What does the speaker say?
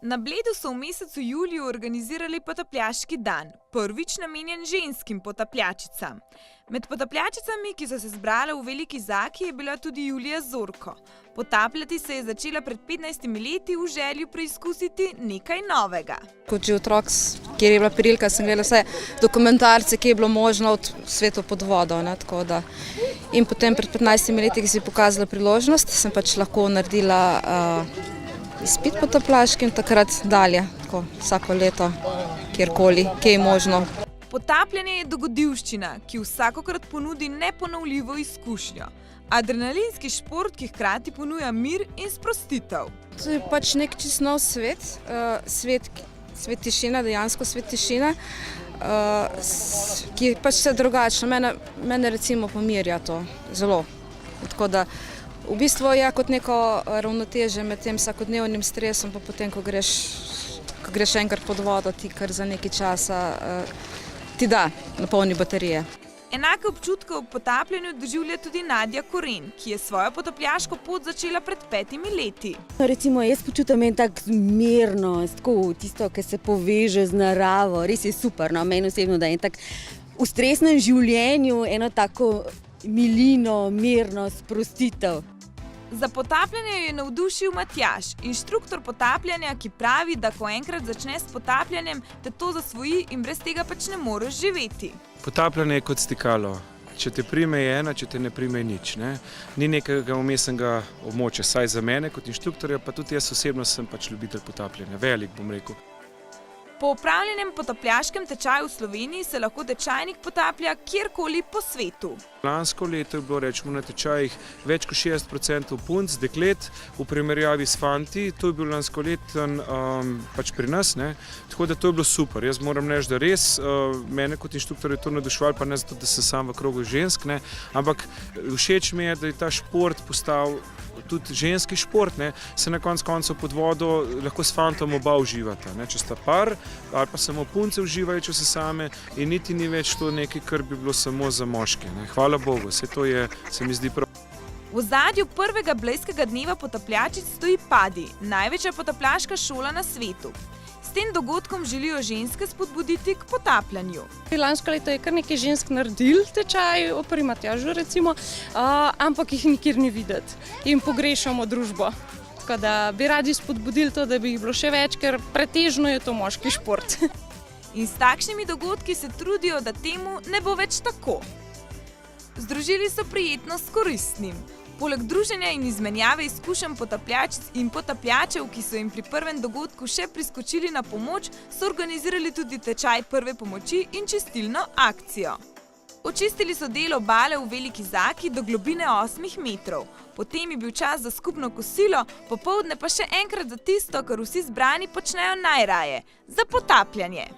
Na Bledu so v mesecu juliju organizirali potapljaški dan, prvič namenjen ženskim potapljačicam. Med potapljačicami, ki so se zbrale v Veliki Zaki, je bila tudi Julija Zorko. Potapljati se je začela pred 15 leti v želji preizkusiti nekaj novega. Kot že otrok, kjer je bila prilika, sem gledala vse dokumentarce, ki je bilo možno od svetu pod vodo. In potem pred 15 leti, ki si pokazala priložnost, sem pač lahko naredila izpit potapljaški in takrat dalje, tako vsako leto, kjerkoli, kje je možno. Potapljanje je dogodivščina, ki vsakokrat ponudi neponovljivo izkušnjo. Adrenalinski šport, ki hkrati ponuja mir in sprostitev. To je pač nek čisto nov svet, svet tišina, dejansko svet tišine, ki je pač vse drugačno. Mene recimo pomirja to zelo. Tako da v bistvu je kot neko ravnotežje med tem vsakodnevnim stresom, pa potem, ko greš enkrat pod vodo, ti kar za nekaj časa ti da napolni baterije. Enake občutke ob potapljanju doživlja tudi Nadja Koren, ki je svojo potapljaško pot začela pred 5 leti. Recimo, jaz počutim en tak mirnost, tako tisto, ki se poveže z naravo. Res je super, meni osebno, da je en tak v stresnem življenju eno tako milino, mirnost, sprostitev. Za potapljanje je navdušil Matjaž, inštruktor potapljanja, ki pravi, da ko enkrat začneš s potapljanjem, te to zasvoji in brez tega pač ne moreš živeti. Potapljanje je kot stikalo. Če te prime je ena, če te ne prime je nič. Ni nekega vmesnega območja, saj za mene kot inštruktorja, pa tudi jaz osebno sem pač ljubitelj potapljanja, velik bom rekel. Po opravljenem potapljaškem tečaju v Sloveniji se lahko tečajnik potaplja kjerkoli po svetu. Lansko leto je bilo rečemo na tečajih več kot 60% punc, deklet v primerjavi s fanti. To je bil lansko leten pač pri nas, tako da to je bilo super. Jaz moram reči, da res mene kot inštruktor je to navduševalo, pa ne zato, da sem sam v krogu žensk, ampak všeč mi je, da je ta šport postal tudi ženski šport, se na koncu koncev pod vodo lahko s fantom oba uživata. Če sta par ali pa samo punce uživajo, če se same, in niti ni več to nekaj, kar bi bilo samo za moške. Hvala Bogu, vse to je, se mi zdi prav. V ozadju prvega blejskega dneva potapljačic stoji PADI, največja potapljaška šola na svetu. S tem dogodkom želijo ženske spodbuditi k potapljanju. Lansko leto je kar nekaj žensk naredil tečaj, pri Matjažu recimo, ampak jih nikjer ni videti in pogrešamo družbo. Tako da bi radi spodbudili to, da bi jih bilo še več, ker pretežno je to moški šport. In s takšnimi dogodki se trudijo, da temu ne bo več tako. Združili so prijetno s koristnim. Poleg druženja in izmenjave izkušenj potapljačic in potapljačev, ki so jim pri prvem dogodku še priskočili na pomoč, so organizirali tudi tečaj prve pomoči in čistilno akcijo. Očistili so del obale v Veliki Zaki do globine 8 metrov. Potem je bil čas za skupno kosilo, popoldne pa še enkrat za tisto, kar vsi zbrani počnejo najraje – za potapljanje.